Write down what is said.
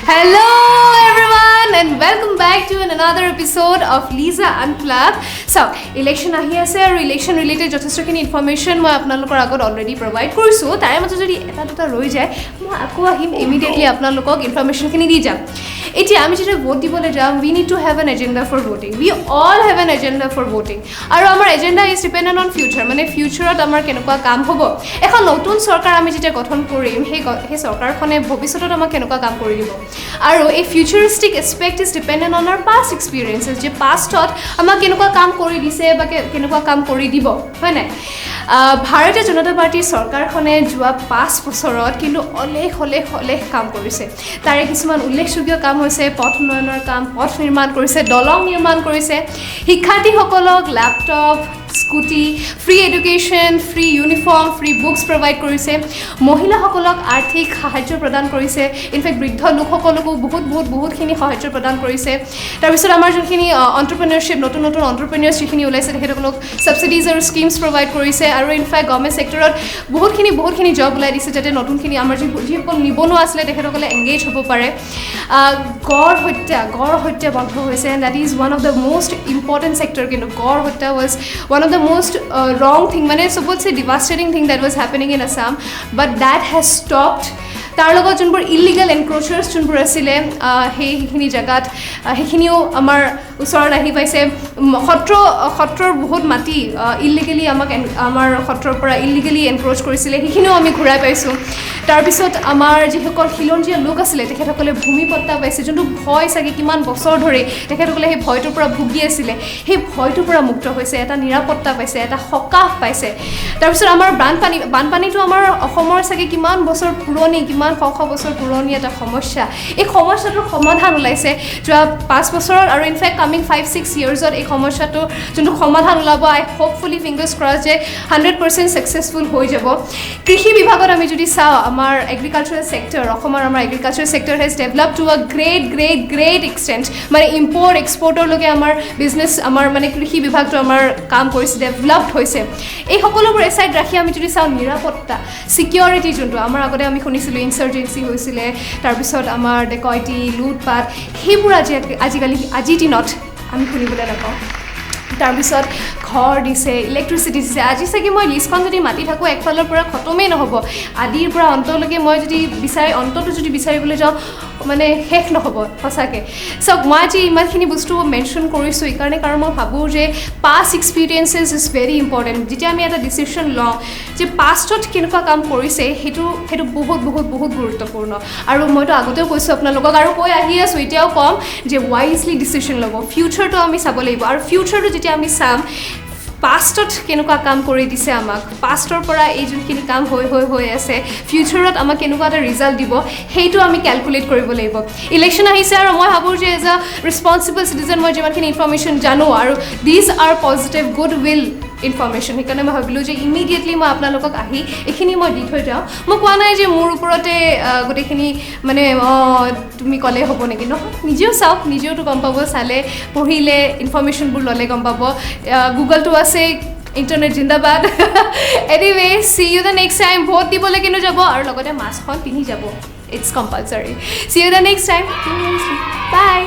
Hello everyone and welcome back to another episode of Liza Unplugged. So, election ahi ase aru election related jothesthokini information moi apnalokor agot already provide korisu. Tare majo jodi eta duta roi jay moi ako ahim immediately apnalokok information kini di jam. Eti ami jete vote dibole jam, we need to have an agenda for voting. We all have an agenda for voting. Aru amar agenda is dependent on future. Mane future ot amar kenokwa kaam hobo. Ekhon notun sarkar ami jete gothon korim, he sarkar khone bhobisotot amar kenokwa kaam kori dibo. Aru a futuristic aspect is dependent on our past experiences. Je past ot amar kenokwa kaam kori dise ba kenokwa kaam kori dibo. Hoy nai? Bharatiya Janata Party sarkar khone jua 5 বছৰত কিন্তু অলেখ কাম কৰিছে তাৰে কিছুমান উল্লেখযোগ্য কাম হৈছে পথ উন্নয়নৰ কাম পথ নিৰ্মাণ কৰিছে দলং নিৰ্মাণ কৰিছে শিক্ষাৰ্থীসকলক laptop scooty free education free uniform free books provide কৰিছে মহিলাসকলক আৰ্থিক সাহায্য প্ৰদান কৰিছে ইনফেক্ট বৃদ্ধ লোকসকলকো বহুতখিনি সাহায্য প্ৰদান কৰিছে তাৰপিছত আমাৰ যোনখিনি এণ্টাৰপ্ৰেনিয়ৰশ্বিপ নতুন এণ্টাৰপ্ৰেনিয়ৰ্ছ যিখিনি ওলাইছে তেখেতসকলক সাবসিডিজ আৰু স্কিমছ প্ৰভাইড কৰিছে আৰু ইনফেক্ট গভৰ্ণমেণ্ট সেক্টৰত বহুতখিনি জব ওলাই দিছে যাতে নতুনখিনি আমাৰ যিসকল নিবনুৱা আছিলে তেখেতসকলে এংগেজ হ'ব পাৰে গড় হত্যা বন্ধ হৈছে and that is one of the most important sector কিন্তু গড় হত্যা was one of the most wrong thing mane suppose say devastating thing that was happening in Assam but that has stopped tar logot junbur illegal encroachers junbur asile hekhini jagat hekhiniu amar usor ahi paise khotror bahut mati illegally amar khotror pora illegally encroach korisile hekhiniu ami ghurai paisu tar bisot amar jehokol khilonjia lok asile tekhethokole bhumi patta paise juntu bhoy sage kiman bochor dhore tekhethokole he bhoytor pora bhugi asile he bhoytor pora mukto hoise eta nirapotta paise eta hokaf paise tar bisot amar banpani to amar অসমৰ sage kiman bochor puroni কিমান শ বছৰ পুৰণি এটা সমস্যা এই সমস্যাটোৰ সমাধান ওলাইছে যোৱা 5 বছৰৰ আৰু ইনফেক্ট কামিং 5-6 ইয়াৰ্ছত এই সমস্যাটো যোনটো সমাধান ওলাব আই হোপফুলি ফিংগাৰ্স ক্ৰছ যে 100% সাকসেসফুল হৈ যাব কৃষি বিভাগত আমি যদি চাও আমাৰ এগ্ৰিকালচাৰাল সেক্টৰ অসমৰ আমাৰ agricultural sector has developed to a great extent মানে ইম্পৰ্ট এক্সপৰ্টৰ লগে আমাৰ বিজনেস আমাৰ মানে কৃষি বিভাগটো আমাৰ কাম কৰিছে ডেভেলপড হৈছে এই সকলোবোৰ এসাইড ৰাখি আমি যদি চাও নিৰাপত্তা সিকিউৰিটি যোনটো আমাৰ আগতে আমি শুনিছিলো ইনসাৰ্জেন্সি হৈছিলে তাৰ পিছত আমাৰ ডেকয়টি লুটপাট হেবোৰ আজিকালি আজি দিনত আমি শুনিবলৈ নাপাওঁ তাৰ পিছত ঘৰ দিছে ইলেক্ট্ৰিচিটি দিছে আজি সাকি মই লিষ্টখন যদি মাতি থাকো একফালৰ পৰা খতমেই নহব আদিৰ পৰা অন্তলৈকে মই যদি বিচাৰিবলৈ যাওঁ মানে শেষ নহব সঁচাকে সো মই যে ইমানখিনি বস্তু মেনশন কৰিছো এই কাৰণ মই ভাবো যে পাষ্ট এক্সপেৰিয়েন্সেস ইজ ভেৰি ইম্পৰ্টেন্ট যেতিয়া আমি এটা ডিসিশন লওঁ যে পাষ্টত কেনেকুৱা কাম কৰিছে হেতু বহুত গুৰুত্বপূৰ্ণ আৰু মইতো আগতেও কৈছো আপোনালোকক আৰু কৈ আহি আছো এতিয়াও কম যে ওয়াইজলি ডিসিশন ল'ব ফিউচাৰটো আমি চাব লাগিব আৰু ফিউচাৰটো যেতিয়া আমি চাম পাষ্টত কেনেকুৱা কাম কৰি দিছে আমাক পাষ্টৰ পৰা এই যোনখিনি কাম হৈ আছে ফিউচাৰত আমাক কেনেকুৱা এটা ৰিজাল্ট দিব হেইটো আমি ক্যালকুলেট কৰিব লাগিব ইলেকশ্যন আহিছে আৰু মই ভাবো যে এজ আ ৰেসপন্সিবল সিটিজেন মই যিমানখিনি ইনফৰমেশ্যন জানো আৰু this R positive good will information সেইকাৰণে মই ভাবিলোঁ যে ইমিডিয়েটলি মই আপোনালোকক আহি এইখিনি মই দি থৈ যাওঁ মই কোৱা নাই যে মোৰ ওপৰতে গোটেইখিনি মানে তুমি ক'লে হ'ব নেকি নহয় নিজেও চাওক নিজেওতো গম পাব চালে পঢ়িলে ইনফৰমেশ্যনবোৰ ল'লে গম পাব গুগলটো আছে ইণ্টাৰনেট জিন্দাবাদ anyway see you the next time ভোট দিবলৈ কিন্তু যাব আৰু লগতে মাস্কখন পিন্ধি যাব it's compulsory see you the next time by